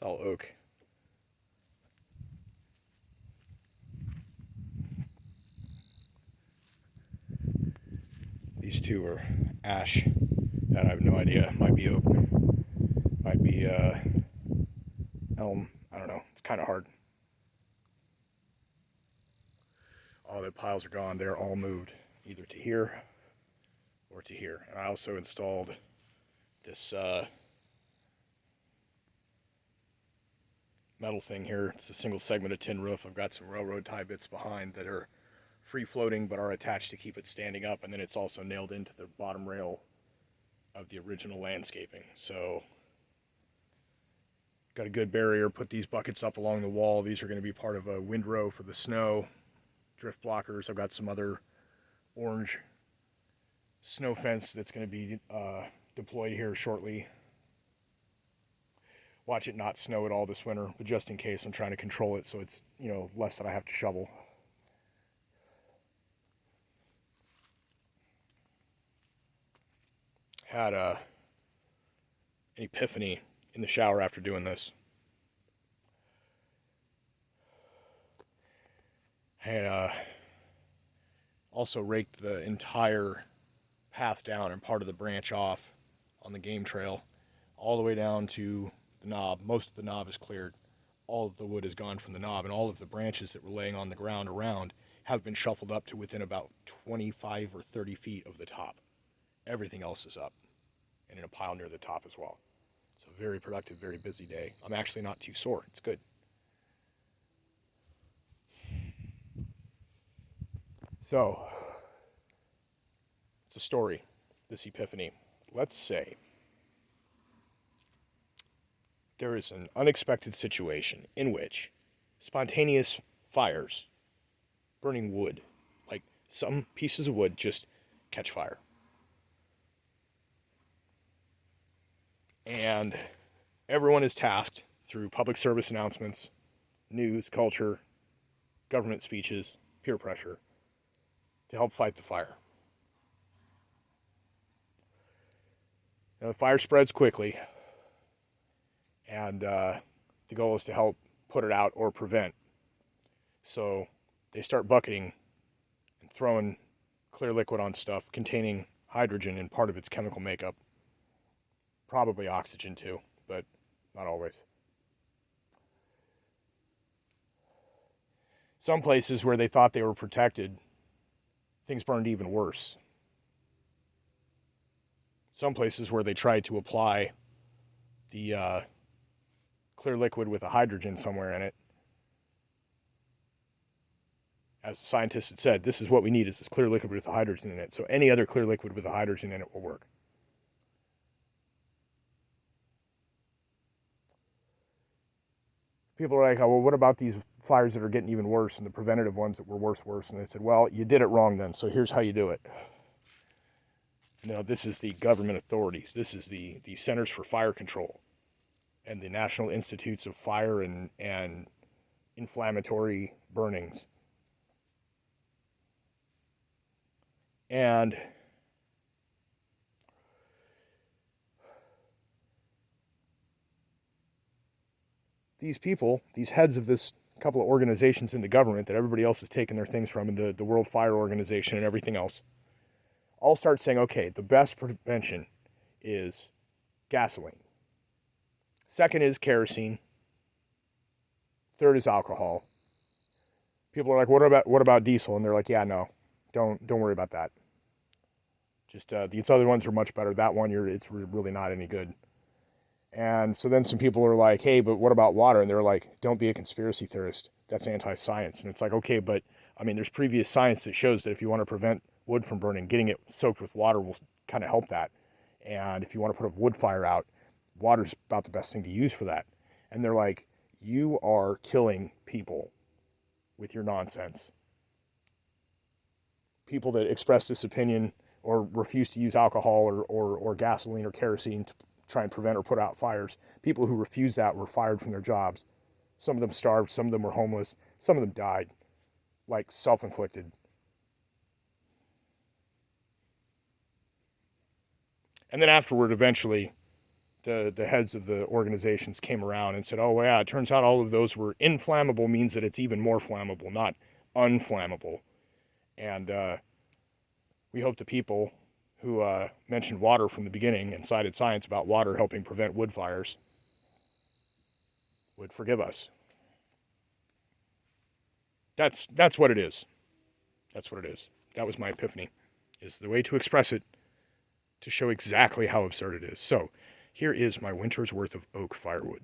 It's all oak. These two are ash. That I have no idea. Might be oak. Might be elm. I don't know. It's kind of hard. All the piles are gone. They're all moved either to here or to here. And I also installed this metal thing here. It's a single segment of tin roof. I've got some railroad tie bits behind that are free floating but are attached to keep it standing up, and then it's also nailed into the bottom rail of the original landscaping. So got a good barrier. Put these buckets up along the wall. These are going to be part of a windrow for the snow. Drift blockers. I've got some other orange snow fence that's going to be deployed here shortly. Watch it not snow at all this winter, but just in case, I'm trying to control it so it's, less that I have to shovel. Had an epiphany in the shower after doing this. I had also raked the entire path down and part of the branch off on the game trail, all the way down to the knob. Most of the knob is cleared. All of the wood is gone from the knob, and all of the branches that were laying on the ground around have been shuffled up to within about 25 or 30 feet of the top. Everything else is up and in a pile near the top as well. It's a very productive, very busy day. I'm actually not too sore. It's good. So, it's a story, this epiphany. Let's say there is an unexpected situation in which spontaneous fires, burning wood, like some pieces of wood just catch fire. And everyone is tasked through public service announcements, news, culture, government speeches, peer pressure to help fight the fire. Now, the fire spreads quickly, and the goal is to help put it out or prevent. So they start bucketing and throwing clear liquid on stuff containing hydrogen in part of its chemical makeup. Probably oxygen too, but not always. Some places where they thought they were protected, things burned even worse. Some places where they tried to apply the clear liquid with a hydrogen somewhere in it, as the scientists had said, this is what we need, is this clear liquid with a hydrogen in it. So any other clear liquid with a hydrogen in it will work. People are like, oh, well, what about these fires that are getting even worse and the preventative ones that were worse? And they said, well, you did it wrong then, so here's how you do it. This is the government authorities. This is the Centers for Fire Control and the National Institutes of Fire and Inflammatory Burnings. And these people, these heads of this couple of organizations in the government that everybody else is taking their things from, and the World Fire Organization and everything else, all start saying, okay, the best prevention is gasoline. Second is kerosene. Third is alcohol. People are like, what about diesel? And they're like, yeah, no, don't worry about that. Just these other ones are much better. That one, it's really not any good. And so then some people are like, hey, but what about water? And they're like, don't be a conspiracy theorist. That's anti-science. And it's like, okay, but I mean, there's previous science that shows that if you want to prevent wood from burning, getting it soaked with water will kind of help that. And if you want to put a wood fire out, water's about the best thing to use for that. And they're like, you are killing people with your nonsense. People that express this opinion or refuse to use alcohol or gasoline or kerosene to try and prevent or put out fires, people who refused that were fired from their jobs. Some of them starved, some of them were homeless, some of them died, like self-inflicted. And then afterward, eventually, the heads of the organizations came around and said, oh, yeah, it turns out all of those were inflammable means that it's even more flammable, not unflammable. And we hope the people who mentioned water from the beginning and cited science about water helping prevent wood fires would forgive us. That's what it is. That's what it is. That was my epiphany, is the way to express it to show exactly how absurd it is. So here is my winter's worth of oak firewood.